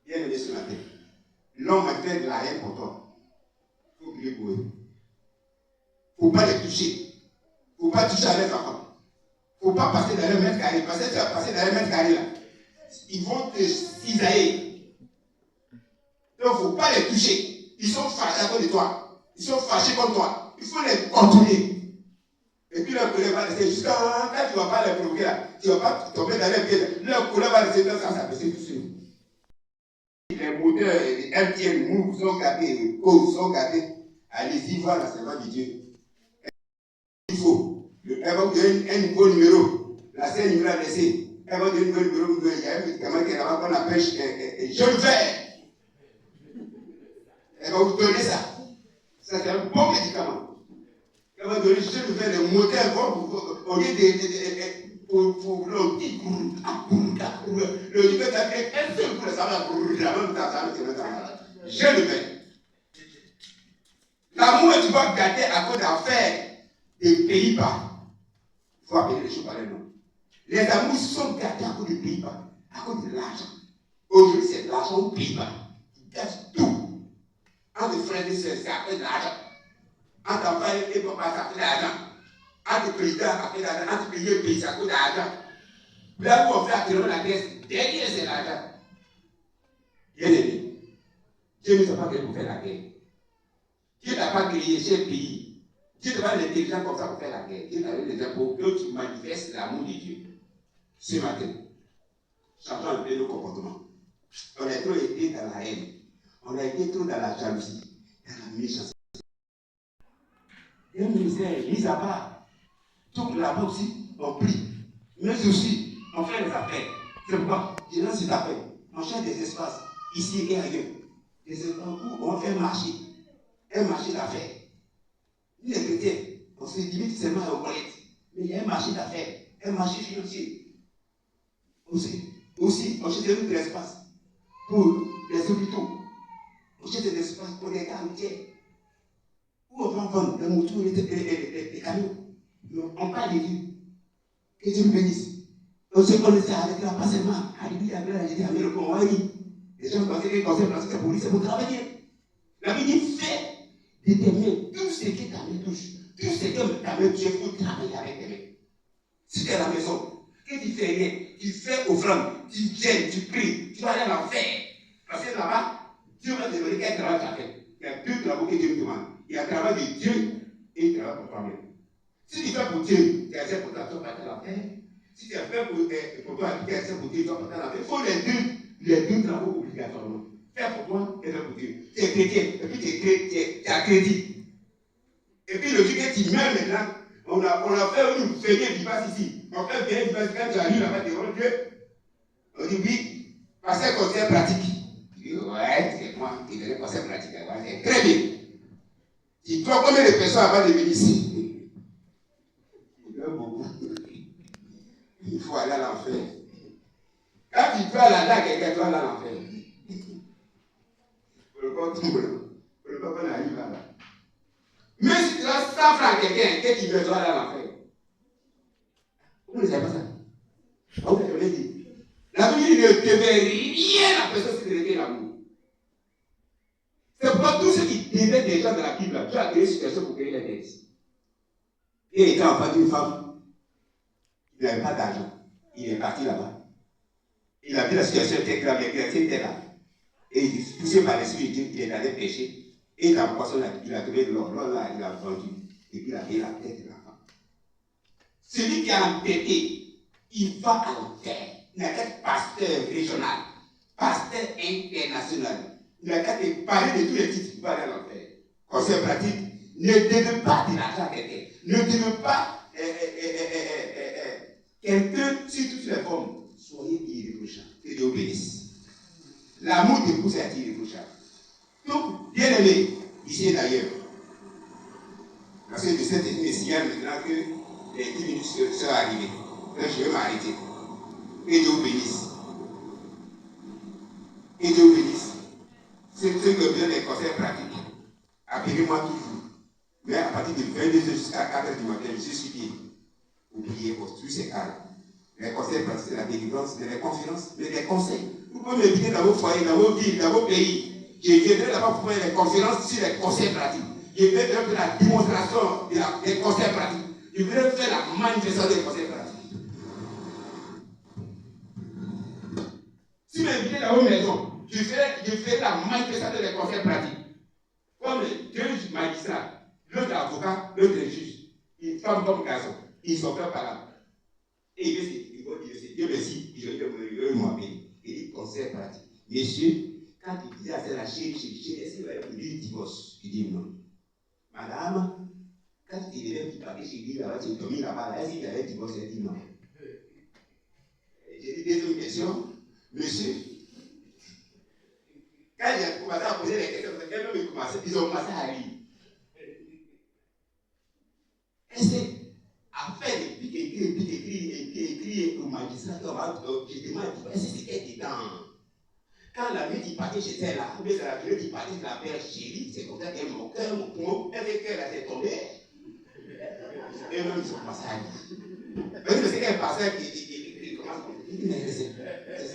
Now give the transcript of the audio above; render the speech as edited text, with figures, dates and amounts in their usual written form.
Bien aimé ce matin. L'homme a fait de la haine pour toi. Il faut prier pour eux. Il ne faut pas les toucher. Il ne faut pas toucher à leurs enfants. Il ne faut pas passer dans leur mètre carré. Parce que tu vas passer dans leur mètre carré là. Ils vont te cisailler. Donc il ne faut pas les toucher. Ils sont fâchés à cause de toi. Ils sont fâchés contre toi. Il faut les contrôler. Et puis leur colère va rester jusqu'à quand tu ne vas pas les provoquer là. Tu ne vas pas tomber dans les pieds. Leur colère va rester dans ça, ça peut tout seul. Les moteurs, les MTN, Move sont gâtés, Cause sont gâtés. Allez-y voir la servante de Dieu. Il faut. Elle va vous donner un nouveau numéro. La scène numéro adressé. Elle va vous donner un nouveau numéro. Il y a un médicament qui est là-bas qu'on appelle jaune vert. Elle va vous donner ça. Ça, c'est un bon médicament. Elle va donner jaune vert. Les moteurs vont, au lieu de. Pour le petit le livre est un seul coup, ça va je le fais. L'amour, tu vas gâter à cause d'affaires des Pays-Bas. Il faut appeler les choses par les noms. Les amours sont gâtés à cause des Pays-Bas, à cause de l'argent. Aujourd'hui, c'est de l'argent aux Pays-Bas. Ils gâtent tout. Entre frères et sœurs, c'est à cause de l'argent. Entre enfants et papa, ça fait de l'argent. Entre présidents, ça fait de l'argent. Entre pays et pays, ça coûte de l'argent. Là où on fait actuellement la Grèce, derrière c'est l'argent. Bien aimé. Dieu ne t'a pas créé pour faire la guerre. Dieu n'a pas créé chez le pays. Dieu n'a pas l'intelligence comme ça pour faire la guerre. Dieu t'a donné les gens pour que tu manifestes l'amour de Dieu. Ce matin, changeons un peu nos comportements. On a trop été dans la haine. On a été trop dans la jalousie, dans la méchanceté. Et un ministère, mis à part, tout là-bas aussi, on prie. Mais aussi, on fait les affaires. C'est pourquoi je lance cette affaire. On cherche des espaces, ici et ailleurs. Des espaces où on fait marcher. Un marché d'affaires. Nous, les chrétiens, on se limite seulement aux collectes. Mais il y a un marché d'affaires, un marché financier. Aussi, on cherche des espaces pour les hôpitaux. On cherche des espaces pour les gars routiers. Où on va vendre les motos et les camions. On parle de Dieu. Que Dieu nous bénisse. On se connaissait avec la pas seulement. Alléluia, j'étais à Mérocon, oui. Les gens pensaient que le conseil parce que c'est pour lui, c'est pour travailler. La vie dit fait de tes mains tout ce que ta main touche. Tout ce que ta main touche, il faut travailler avec tes mains. Si tu es à la maison, que tu fais rien, tu fais offrande, tu gênes, tu pries, tu vas aller en enfer. Parce que là-bas, Dieu va te demander quel travail tu as fait. Il y a deux travaux que Dieu me demande. Il y a le travail de Dieu et le travail pour toi-même. Si tu fais pour Dieu, tu as fait pour toi, tu vas partir à l'enfer. Si tu as fait pour toi, tu as fait pour Dieu, tu vas partir à l'enfer. Il faut les deux travaux obligatoirement. Faire pour toi et faire pour Dieu. Tu es chrétien, et puis tu as crédit. Et puis le jour que tu meurs maintenant, on a fait une veillée vivace ici. On fait une veillée vivace quand tu arrives là-bas devant Dieu. On dit oui, parce que conseil pratique. Tu dis ouais, c'est moi qui donne conseil pratique. Ouais, très bien. Tu dois combien de personnes avant de venir ici? Il doit beaucoup. Il faut aller à l'enfer. Quand tu dois aller à quelqu'un, tu dois aller à l'enfer. Pour le corps qu'on arrive là-bas. Mais si tu dois 100 francs à quelqu'un, qu'est-ce qu'il veut, tu dois aller à l'enfer. Vous ne savez pas ça? Ah, vous l'avez dit. La Bible ne devait rien à personne si c'était l'amour. C'est pas tout ce qui devait des gens de la Bible. Tu as créé une situation pour créer les textes. Il était enfant d'une femme. Il n'avait pas d'argent. Il est parti là-bas. Il a vu la situation était grave, les chrétiens étaient là. Et il est poussé par l'Esprit de Dieu, il est allé pêcher. Et dans le poisson, il a trouvé l'or. L'or là, il a vendu. Et puis il a payé la tête de la femme. Celui qui a entêté, il va à l'enfer. Il n'a qu'à être pasteur régional, pasteur international. Il n'a qu'à te parler de tous les titres, il va aller à l'enfer. Conseil pratique, ne donne pas de l'argent à quelqu'un. Ne donne pas quelqu'un sur toutes les formes. Soyez irréprochables. Que Dieu bénisse. L'amour te pousse à être irréprochable. Donc, bien aimé, ici et d'ailleurs. Parce que je sais me signale maintenant que les 10 minutes sont arrivées. Donc, je vais m'arrêter. Que Dieu vous bénisse. Que Dieu vous bénisse. C'est ce que besoin des conseils pratiques. Appelez-moi toujours. Mais à partir de 22h jusqu'à 4h du matin, je suis pied. Vous priez pour tous ces cas. Les conseils pratiques, c'est la délivrance, mais les conférences, mais les conseils. Pourquoi Vous m'invitez dans vos foyers, dans vos villes, dans vos pays. Je viendrai là-bas pour faire des conférences sur les conseils pratiques. Je vais faire la démonstration des conseils pratiques. Je vais faire la manifestation des conseils pratiques. Si vous m'invitez dans vos maisons, je ferai la manifestation des conseils pratiques. Comme deux magistrats, l'autre avocat, l'autre juge, une femme comme garçon, ils sont faits par là. Et il va dire, Dieu merci, je vais m'appeler. Il dit conseil pratique. Messieurs, quand il disait à la chérie, est-ce qu'il va être du divorce? Il dit non. Madame, quand il est qui parlait chez lui, là-bas, tu es dormi là-bas, est-ce qu'il y avait divorce? Il dit non. J'ai dit deuxième question, monsieur. Quand j'ai commencé à poser les questions, ils ont commencé à rire. Est-ce qu'à faire des pics écrits au magistrat, je demande, est-ce que c'était dedans? Quand la nuit, il partait chez elle, la nuit, il partait de la mère chérie, c'est comme ça qu'elle mon cœur, mon poumon, avec elle, elle s'est tombée. Et même, ils sont passés à dire. Parce que c'est qu'elle passait, il commence à dire, c'est